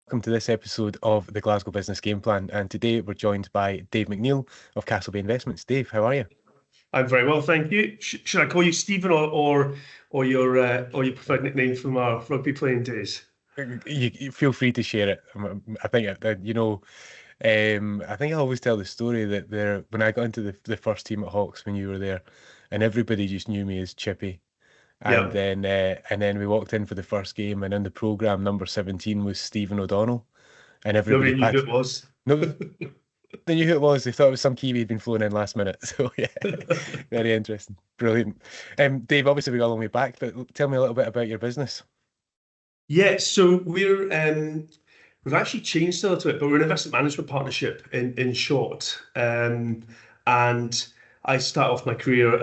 Welcome to this episode of the Glasgow Business Gameplan. And today we're joined by Dave MacNeil of CastleBay Investments. Dave, how are you? I'm very well, thank you. Should I call you Stephen or your preferred nickname from our rugby playing days? You feel free to share it. I think I think I always tell the story that when I got into the first team at Hawks when you were there, and everybody just knew me as Chippy. And Yeah, then we walked in for the first game, and in the programme, number 17 was Stephen O'Donnell, and everybody nobody knew who patted. it was. No, they knew who it was. They thought it was some Kiwi who'd been flown in last minute. So yeah, very interesting, brilliant. Dave, obviously we got a long way back, but tell me a little bit about your business. Yeah, so we've actually changed a little bit, but we're an investment management partnership in short. And I started off my career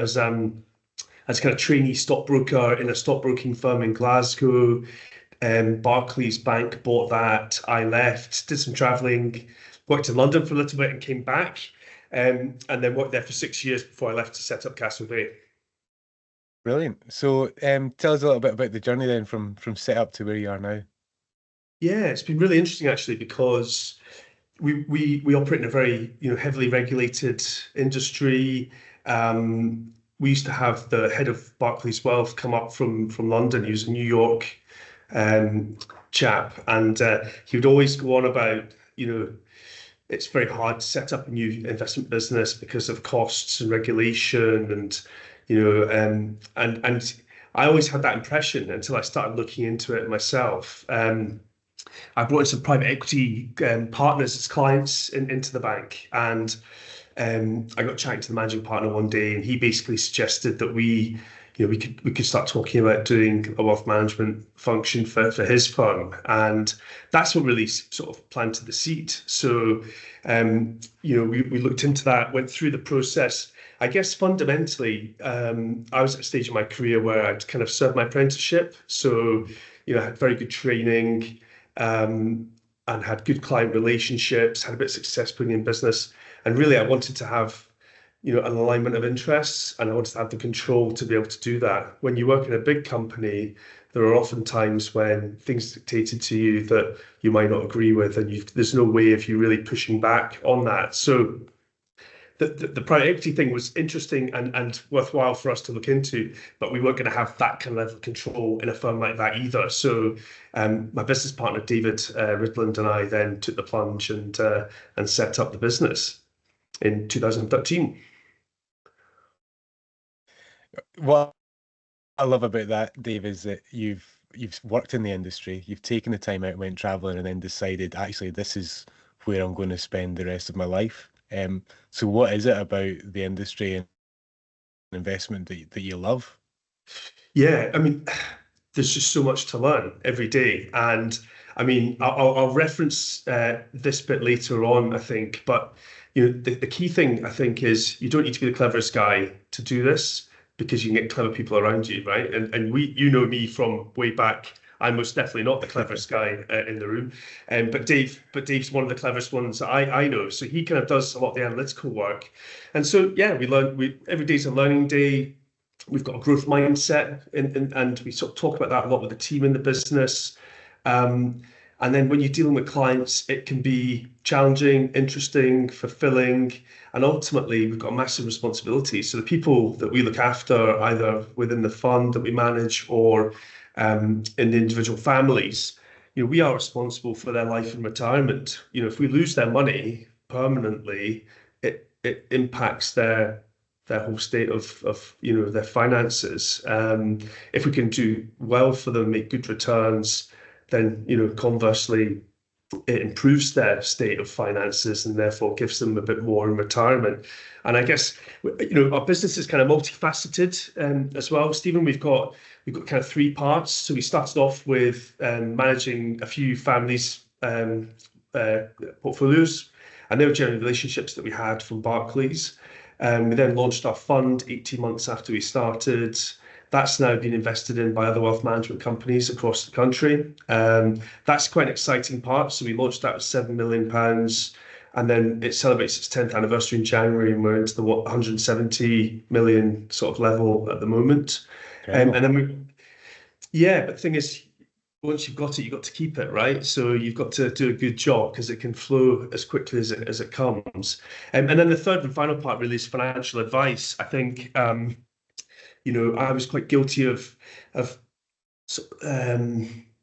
as kind of trainee stockbroker in a stockbroking firm in Glasgow. Barclays Bank bought that. I left, did some traveling, worked in London for a little bit and came back. And then worked there for 6 years before I left to set up CastleBay. Brilliant. So tell us a little bit about the journey then from set up to where you are now. Yeah, it's been really interesting actually because we operate in a very heavily regulated industry. We used to have the head of Barclays Wealth come up from London. He was a New York chap, and he would always go on about it's very hard to set up a new investment business because of costs and regulation, and I always had that impression until I started looking into it myself. I brought in some private equity partners as clients into the bank, and I got chatting to the managing partner one day, and he basically suggested that we could start talking about doing a wealth management function for his firm, and that's what really sort of planted the seed. So, we looked into that, went through the process. I guess fundamentally, I was at a stage in my career where I'd kind of served my apprenticeship, so I had very good training, and had good client relationships, had a bit of success putting in business, and really I wanted to have an alignment of interests, and I wanted to have the control to be able to do that. When you work in a big company, there are often times when things are dictated to you that you might not agree with, and there's no way of you really pushing back on that. So the private equity thing was interesting and worthwhile for us to look into, but we weren't going to have that kind of level of control in a firm like that either. So my business partner, David Ridland, and I then took the plunge and set up the business in 2013. What I love about that, Dave, is that you've worked in the industry, you've taken the time out and went traveling, and then decided actually this is where I'm going to spend the rest of my life. So what is it about the industry and investment that you love? Yeah, I mean, there's just so much to learn every day. And I mean, I'll reference this bit later on, I think. But the key thing I think is you don't need to be the cleverest guy to do this because you can get clever people around you, right? And you know me from way back. I'm most definitely not the cleverest guy in the room, but Dave's one of the cleverest ones I know. So he kind of does a lot of the analytical work, and so yeah, we learn. Every day's a learning day. We've got a growth mindset, and we sort of talk about that a lot with the team in the business. And then when you're dealing with clients, it can be challenging, interesting, fulfilling, and ultimately we've got a massive responsibility. So the people that we look after, either within the fund that we manage or in the individual families, we are responsible for their life and retirement. If we lose their money permanently, it impacts their whole state of their finances. If we can do well for them, make good returns, then conversely it improves their state of finances and therefore gives them a bit more in retirement. And I guess our business is kind of multifaceted as well, Stephen. We've got kind of three parts. So we started off with managing a few families' portfolios, and they were generally relationships that we had from Barclays. We then launched our fund 18 months after we started. That's now been invested in by other wealth management companies across the country. That's quite an exciting part. So we launched that with £7 million, and then it celebrates its 10th anniversary in January, and we're into the 170 million sort of level at the moment. And then but the thing is, once you've got it, you've got to keep it, right? So you've got to do a good job because it can flow as quickly as it comes. And then the third and final part really is financial advice. I think I was quite guilty of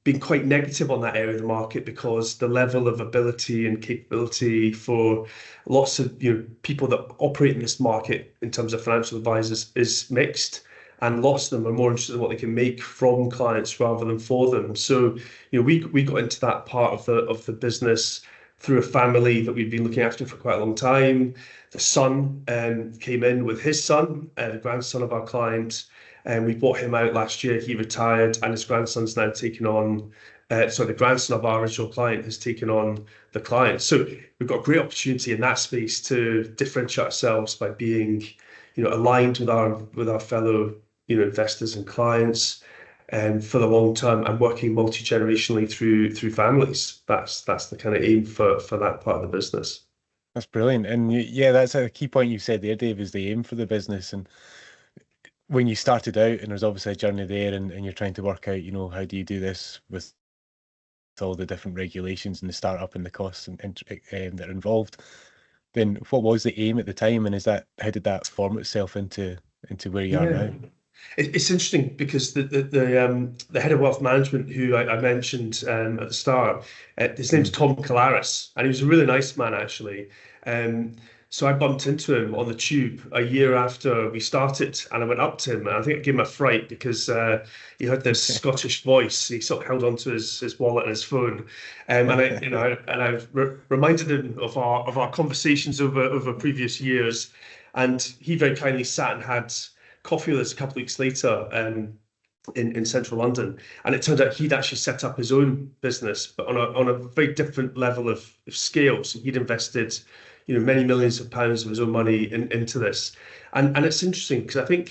being quite negative on that area of the market because the level of ability and capability for lots of people that operate in this market in terms of financial advisors is mixed, and lots of them are more interested in what they can make from clients rather than for them. So we got into that part of the business through a family that we'd been looking after for quite a long time. The son came in with his son, the grandson of our client, and we bought him out last year. He retired, and his grandson's now taken on. Sorry, the grandson of our original client has taken on the client. So we've got great opportunity in that space to differentiate ourselves by being, aligned with our fellow, investors and clients, and for the long term, and working multi-generationally through families. That's the kind of aim for that part of the business. That's brilliant. And yeah, that's a key point you said there, Dave, is the aim for the business. And when you started out, and there's obviously a journey there, and you're trying to work out, how do you do this with all the different regulations and the startup and the costs that are involved, then what was the aim at the time, and how did that form itself into where you are Yeah. now? It's interesting because the head of wealth management, who I mentioned at the start, his name's Mm. Tom Calaris, and he was a really nice man actually. Um, so I bumped into him on the tube a year after we started, and I went up to him, and I think I gave him a fright because he had this Scottish voice. He sort of held onto his wallet and his phone, and I reminded him of our conversations over previous years, and he very kindly sat and had coffee with us a couple of weeks later in central London. And it turned out he'd actually set up his own business, but on a very different level of scale. So he'd invested, many millions of pounds of his own money into this. And it's interesting because I think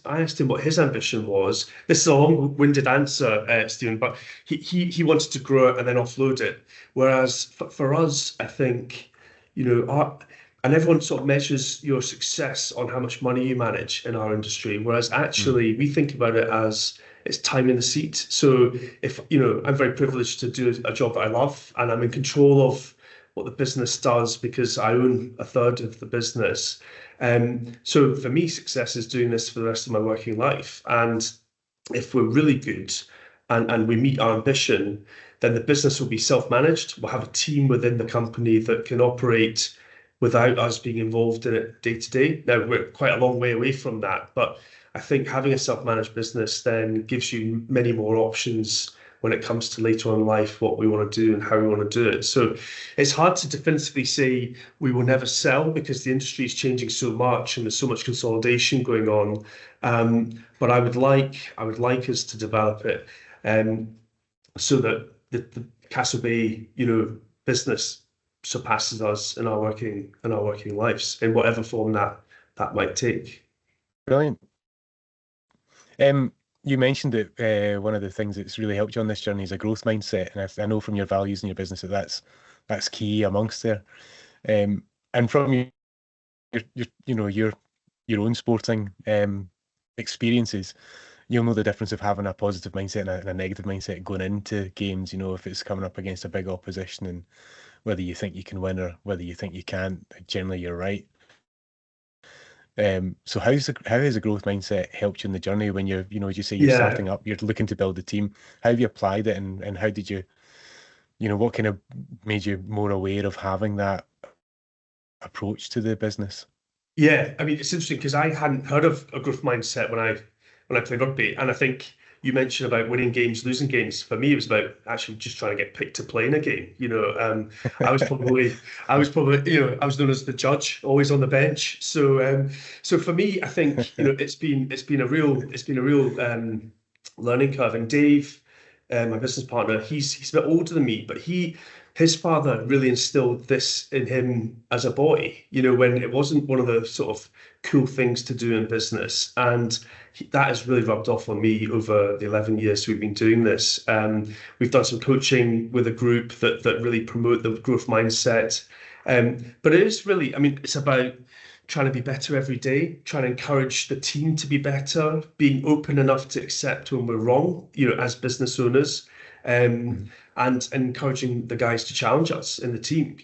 I asked him what his ambition was. This is a long-winded answer, Stephen, but he wanted to grow it and then offload it. Whereas for us, I think, and everyone sort of measures your success on how much money you manage in our industry, whereas Mm. actually we think about it as it's time in the seat. So if, I'm very privileged to do a job that I love, and I'm in control of what the business does because I own a third of the business. So for me, success is doing this for the rest of my working life. And if we're really good and we meet our ambition, then the business will be self-managed. We'll have a team within the company that can operate without us being involved in it day to day. Now, we're quite a long way away from that, but I think having a self-managed business then gives you many more options when it comes to later on in life, what we want to do and how we want to do it. So it's hard to definitively say we will never sell because the industry is changing so much and there's so much consolidation going on. But I would like us to develop it so that the CastleBay, business surpasses us in our working lives in whatever form that might take. Brilliant. You mentioned that one of the things that's really helped you on this journey is a growth mindset, and I know from your values in your business that's key amongst there. And from your own sporting experiences, you'll know the difference of having a positive mindset and a negative mindset going into games. If it's coming up against a big opposition, and whether you think you can win or whether you think you can't, generally you're right. So how has the growth mindset helped you in the journey when as you say, you're Yeah, starting up, you're looking to build a team? How have you applied it, and how did you, what kind of made you more aware of having that approach to the business? yeah. I mean, it's interesting because I hadn't heard of a growth mindset when I played rugby, and I think you mentioned about winning games, losing games. For me, it was about actually just trying to get picked to play in a game. I was probably, I was known as the judge, always on the bench. So for me, I think it's been a real learning curve. And Dave, my business partner, he's a bit older than me, but his father really instilled this in him as a boy, when it wasn't one of the sort of cool things to do in business. And that has really rubbed off on me over the 11 years we've been doing this. We've done some coaching with a group that really promote the growth mindset. But it is really, I mean, it's about trying to be better every day, trying to encourage the team to be better, being open enough to accept when we're wrong, as business owners. um, and encouraging the guys to challenge us in the team.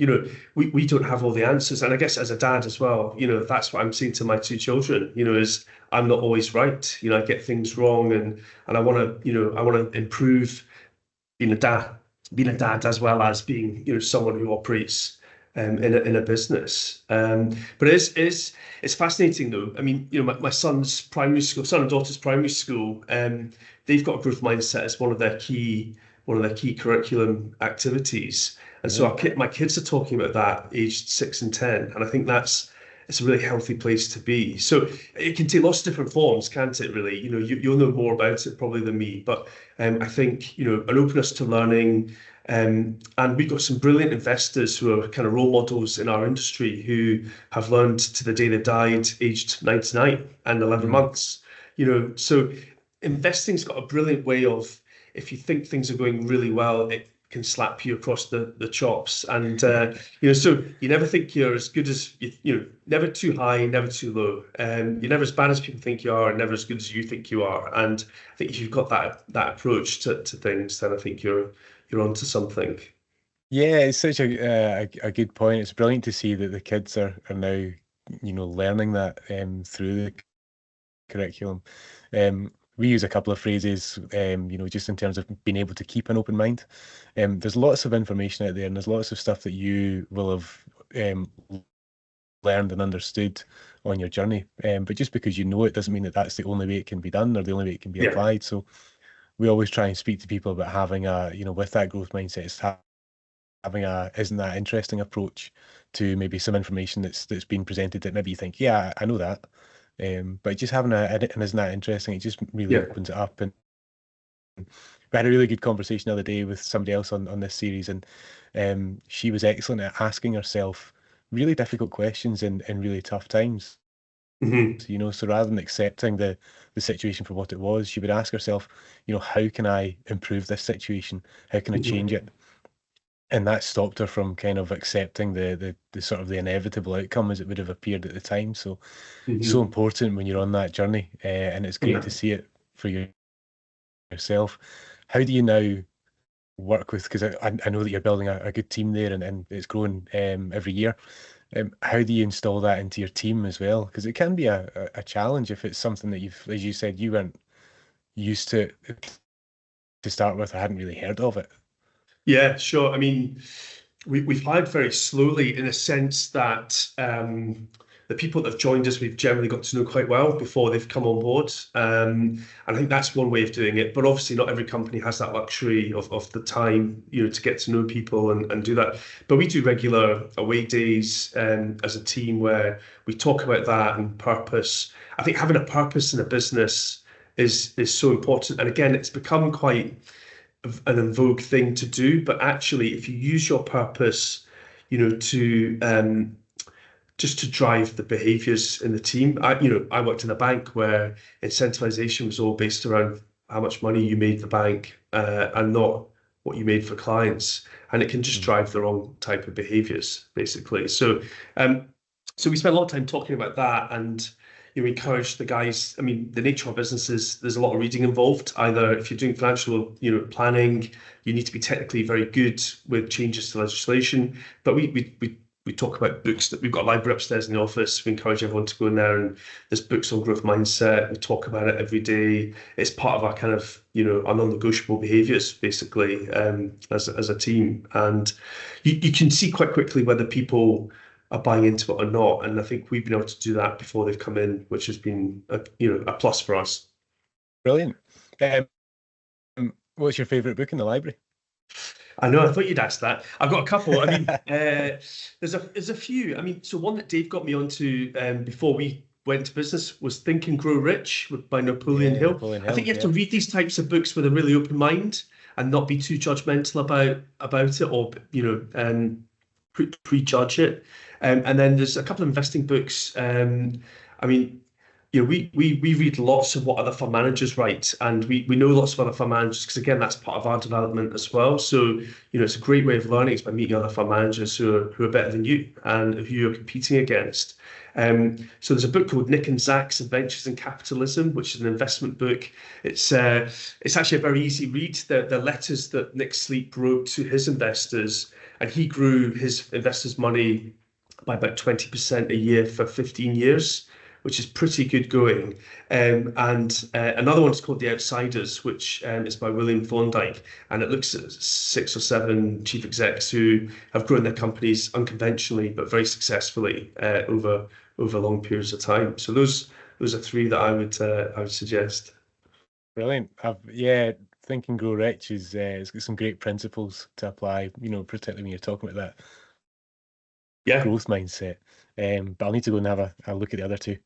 We don't have all the answers. And I guess as a dad as well, that's what I'm saying to my two children, is I'm not always right. I get things wrong, and I want to, I want to improve being a dad as well as being, someone who operates in a business. But it's fascinating though. I mean, my son's primary school, son and daughter's primary school, they've got a growth mindset as one of their key curriculum activities. And so my kids are talking about that aged 6 and 10, and I think it's a really healthy place to be. So it can take lots of different forms, can't it, really? You'll know more about it probably than me, but I think, an openness to learning. And we've got some brilliant investors who are kind of role models in our industry who have learned to the day they died, aged 99 and 11 months. So investing's got a brilliant way of, if you think things are going really well, it can slap you across the chops. And so you never think you're as good as never too high, never too low. You're never as bad as people think you are, and never as good as you think you are. And I think if you've got that approach to things, then I think you're onto something. Yeah, it's such a good point. It's brilliant to see that the kids are now, learning that through the curriculum. We use a couple of phrases, just in terms of being able to keep an open mind. There's lots of information out there, and there's lots of stuff that you will have learned and understood on your journey. But just because you know it doesn't mean that that's the only way it can be done or the only way it can be Yeah. applied. So we always try and speak to people about having with that growth mindset, it's having isn't that interesting approach to maybe some information that's been presented that maybe you think, yeah, I know that. But just having and isn't that interesting? It just really Yeah. opens it up. And we had a really good conversation the other day with somebody else on this series, and she was excellent at asking herself really difficult questions in really tough times. Hmm. So rather than accepting the situation for what it was, she would ask herself, how can I improve this situation? How can I change Hmm. it? And that stopped her from kind of accepting the sort of the inevitable outcome as it would have appeared at the time. So Hmm. important when you're on that journey, and it's great Yeah. to see it for yourself. How do you now work with? Because I know that you're building a good team there, and it's growing every year. How do you install that into your team as well? Because it can be a challenge if it's something that as you said, you weren't used to start with or hadn't really heard of it. Yeah, sure. I mean, we've hired very slowly in a sense that the people that have joined us, we've generally got to know quite well before they've come on board. And I think that's one way of doing it. But obviously, not every company has that luxury of the time, to get to know people and do that. But we do regular away days as a team where we talk about that and purpose. I think having a purpose in a business is so important. And again, it's become quite an in vogue thing to do, but actually, if you use your purpose, to just to drive the behaviors in the team. I worked in a bank where incentivization was all based around how much money you made the bank, and not what you made for clients, and it can just Mm. drive the wrong type of behaviors, basically. So we spent a lot of time talking about that, and encourage the guys. I mean, the nature of business is there's a lot of reading involved. Either if you're doing financial, planning, you need to be technically very good with changes to legislation. But we talk about books that we've got a library upstairs in the office. We encourage everyone to go in there, and there's books on growth mindset. We talk about it every day. It's part of our kind of, our non-negotiable behaviors, basically, as a team. And you can see quite quickly whether people are buying into it or not. And I think we've been able to do that before they've come in, which has been a plus for us. Brilliant. What's your favorite book in the library? I know, I thought you'd ask that. I've got a couple. I mean, there's a few. I mean, so one that Dave got me onto before we went to business was Think and Grow Rich by Napoleon Yeah, Hill. Napoleon I think Hill. you have to read these types of books with a really open mind and not be too judgmental about it, or prejudge it. And then there's a couple of investing books. I mean, we read lots of what other fund managers write, and we know lots of other fund managers because again, that's part of our development as well. So, it's a great way of learning is by meeting other fund managers who are better than you and who you're competing against. So there's a book called Nick and Zach's Adventures in Capitalism, which is an investment book. It's actually a very easy read. The letters that Nick Sleep wrote to his investors, and he grew his investors' money by about 20% a year for 15 years, which is pretty good going. And another one is called The Outsiders, which is by William Thorndike, and it looks at 6 or 7 chief execs who have grown their companies unconventionally but very successfully over long periods of time. So those are three that I would suggest. Brilliant. Yeah, Think and Grow Rich is it's got some great principles to apply, particularly when you're talking about that Yeah. growth mindset. But I'll need to go and have a look at the other two.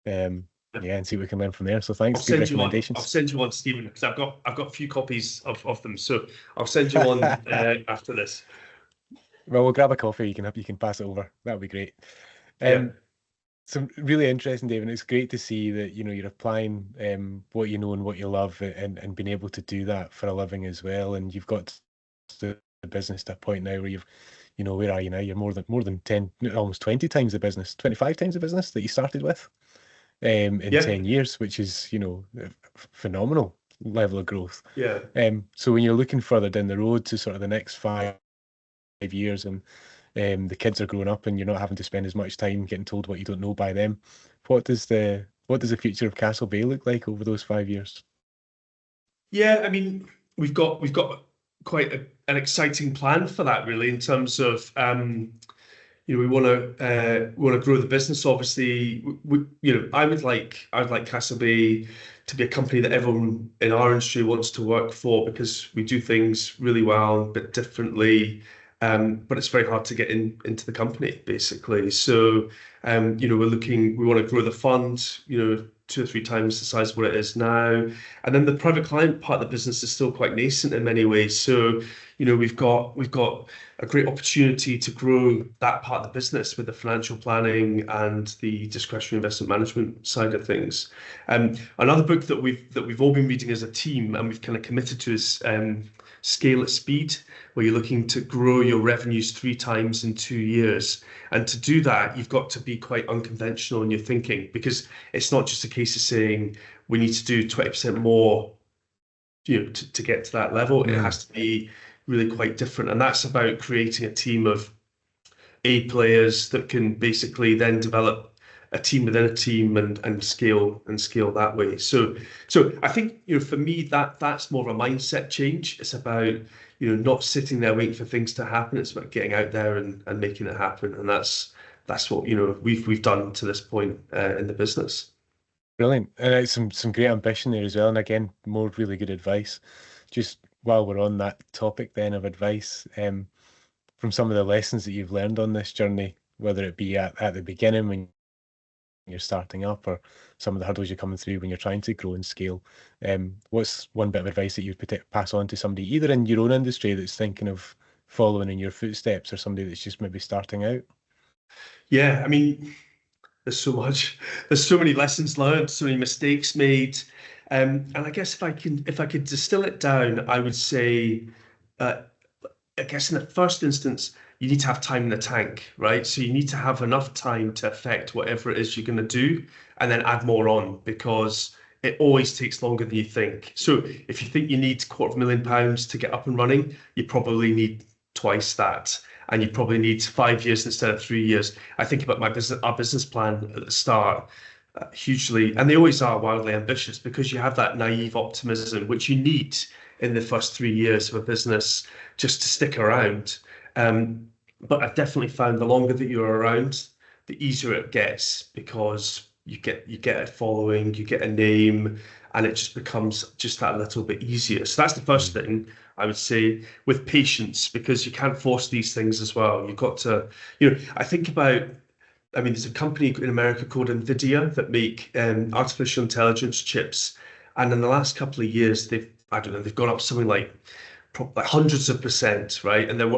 Yeah, and see what we can learn from there. So I'll thanks, good send you on. I'll recommendations. send you on, Stephen, because I've got a few copies of them. So I'll send you on after this. Well, we'll grab a coffee. You can pass it over. That would be great. Yeah. Some really interesting, David. It's great to see that you're applying what you know and what you love, and being able to do that for a living as well. And you've got the business to a point now where where are you now? You're more than 10, almost 20 times the business, 25 times the business that you started with in Yeah. 10 years, which is a phenomenal level of growth. Yeah. So when you're looking further down the road to sort of the next 5 years, and the kids are growing up and you're not having to spend as much time getting told what you don't know by them, what does the future of CastleBay look like over those 5 years? Yeah, I mean, we've got quite an exciting plan for that, really, in terms of we want to grow the business. Obviously, I would like CastleBay to be a company that everyone in our industry wants to work for because we do things really well, a bit differently. But it's very hard to get into the company, basically. So, we want to grow the fund, 2 or 3 times the size of what it is now. And then the private client part of the business is still quite nascent in many ways. So, we've got a great opportunity to grow that part of the business with the financial planning and the discretionary investment management side of things. Another book that we've all been reading as a team and we've kind of committed to is Scale at Speed, where you're looking to grow your revenues 3 times in 2 years. And to do that, you've got to be quite unconventional in your thinking, because it's not just a case of saying we need to do 20% more, to get to that level. It has to be really quite different. And that's about creating a team of A players that can basically then develop a team within a team and scale that way. So I think, for me, that's more of a mindset change. It's about, not sitting there waiting for things to happen. It's about getting out there and making it happen. And that's what, we've done to this point in the business. Brilliant. And it's some great ambition there as well. And again, more really good advice. Just while we're on that topic then of advice, from some of the lessons that you've learned on this journey, whether it be at the beginning when you're starting up, or some of the hurdles you're coming through when you're trying to grow and scale, what's one bit of advice that you'd pass on to somebody either in your own industry that's thinking of following in your footsteps, or somebody that's just maybe starting out? Yeah, I mean, there's so much, there's so many lessons learned, so many mistakes made. And I guess if I could distill it down, I would say, uh, I guess in the first instance, you need to have time in the tank, right? So you need to have enough time to affect whatever it is you're going to do, and then add more on, because it always takes longer than you think. So if you think you need £250,000 to get up and running, you probably need twice that, and you probably need 5 years instead of 3 years. I think about our business plan at the start, hugely, and they always are wildly ambitious, because you have that naive optimism, which you need in the first 3 years of a business just to stick around. But I've definitely found the longer that you're around, the easier it gets, because you get a following, you get a name, and it just becomes just that little bit easier. So that's the first thing I would say, with patience, because you can't force these things as well. You've got to, I think about, I mean, there's a company in America called NVIDIA that make artificial intelligence chips. And in the last couple of years, they've gone up something like hundreds of percent, right? And they're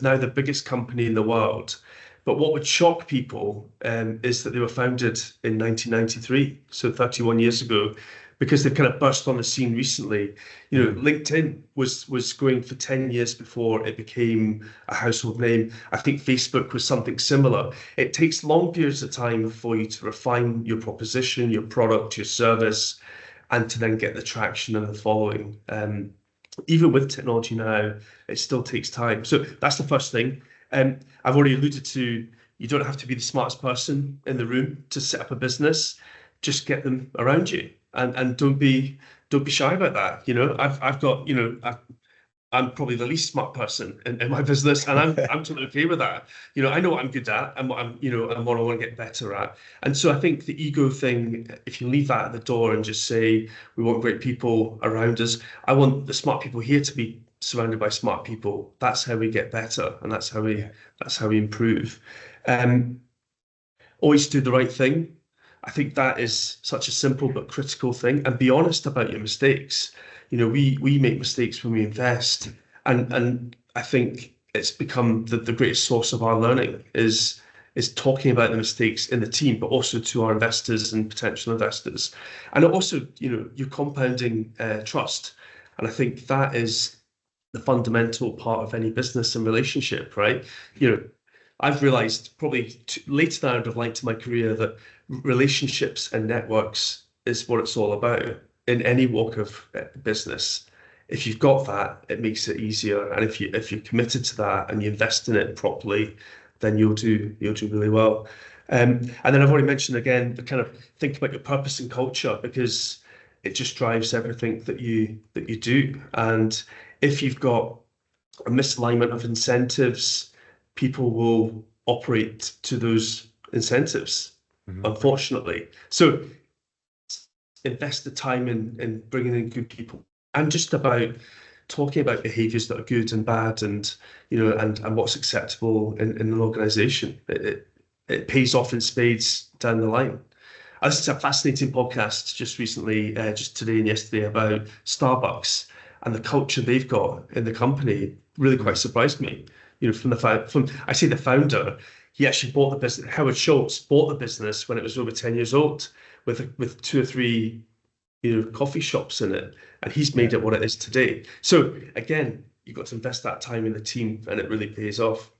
now the biggest company in the world. But what would shock people is that they were founded in 1993, so 31 years ago, because they've kind of burst on the scene recently. You know, Mhm. LinkedIn was going for 10 years before it became a household name. I think Facebook was something similar. It takes long periods of time for you to refine your proposition, your product, your service, and to then get the traction and the following. Even with technology now, it still takes time. So that's the first thing. I've already alluded to, you don't have to be the smartest person in the room to set up a business. Just get them around you, and don't be shy about that. You know, I've got, I'm probably the least smart person in my business, and I'm totally okay with that. You know, I know what I'm good at and what and what I want to get better at. And so I think the ego thing, if you leave that at the door and just say we want great people around us, I want the smart people here to be surrounded by smart people. That's how we get better, and Yeah. that's how we improve. Um, Always do the right thing. I think that is such a simple but critical thing. And be honest about your mistakes. You know, we make mistakes when we invest, and I think it's become the greatest source of our learning is talking about the mistakes in the team, but also to our investors and potential investors. And it also, you're compounding trust. And I think that is the fundamental part of any business and relationship, right? You know, I've realized probably later than I would have liked in my career that relationships and networks is what it's all about in any walk of business. If you've got that, it makes it easier. And if you're committed to that and you invest in it properly, then you'll do really well. And then I've already mentioned again, the kind of think about your purpose and culture, because it just drives everything that you do. And if you've got a misalignment of incentives, people will operate to those incentives, Mhm. unfortunately. So invest the time in bringing in good people and just about talking about behaviors that are good and bad, and and what's acceptable in an organization. It pays off in spades down the line. I listened to a fascinating podcast just recently, just today and yesterday, about Starbucks and the culture they've got in the company. Really quite Mhm. surprised me. From I say the founder, he actually bought the business. Howard Schultz bought the business when it was over 10 years old, with two or three coffee shops in it, and he's Yeah. made it what it is today. So again, you've got to invest that time in the team, and it really pays off.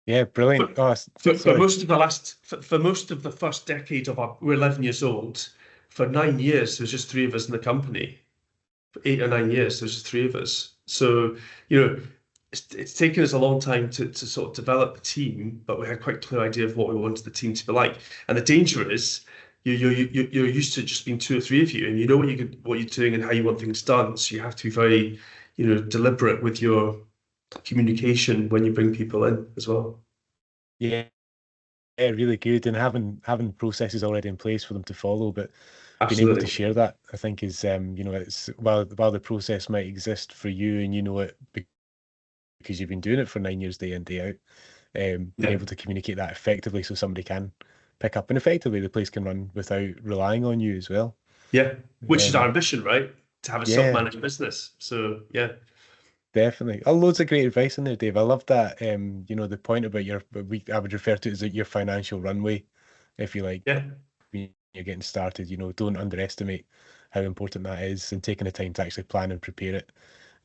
Yeah, brilliant. For, Oh, for sorry. most of the for most of the first decade of we're 11 years old. For 9 years, there's just three of us in the company. For 8 or 9 years, there's just three of us. So, it's taken us a long time to sort of develop the team, but we had quite a clear idea of what we wanted the team to be like. And the danger is you're used to just being two or three of you, and you know what you're doing and how you want things done. So you have to be very, deliberate with your communication when you bring people in as well. Yeah, yeah, really good. And having processes already in place for them to follow, but being able to Absolutely. share that, I think is it's while the process might exist for you and you know it because you've been doing it for 9 years day in, day out, being Yeah. able to communicate that effectively so somebody can pick up and effectively the place can run without relying on you as well. Yeah. Which is our Um, ambition, right? To have a yeah, self-managed business. So yeah. definitely. Oh, loads of great advice in there, Dave. I love that. The point about I would refer to it as your financial runway, if you like, Yeah. when you're getting started. Don't underestimate how important that is and taking the time to actually plan and prepare it.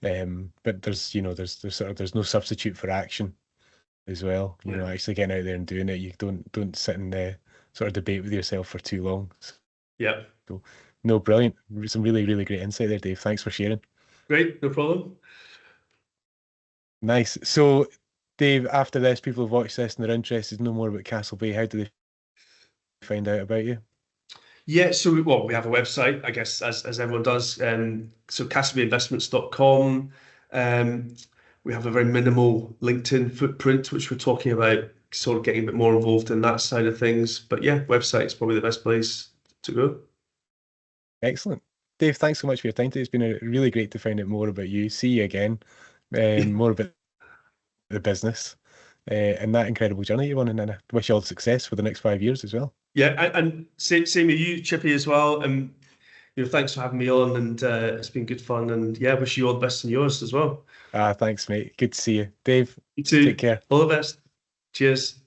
But there's no substitute for action as well. Yeah. Actually getting out there and doing it. You don't sit and sort of debate with yourself for too long. Yeah. So, no, brilliant. Some really, really great insight there, Dave. Thanks for sharing. Great. No problem. Nice. So, Dave, after this, people have watched this and they're interested to know more about Castle Bay. How do they find out about you? Yeah, so we have a website, I guess, as everyone does. So castlebayinvestments.com. Um, we have a very minimal LinkedIn footprint, which we're talking about sort of getting a bit more involved in that side of things. But yeah, website's probably the best place to go. Excellent. Dave, thanks so much for your time today. It's been really great to find out more about you. See you again, Yeah, more about the business, and that incredible journey you're on. And I wish you all the success for the next 5 years as well. yeah, and same with you, Chippy, as well. Thanks for having me on, and it's been good fun. And yeah, wish you all the best in yours as well. Thanks, mate. Good to see you. Dave, You take too. care. All the best. Cheers.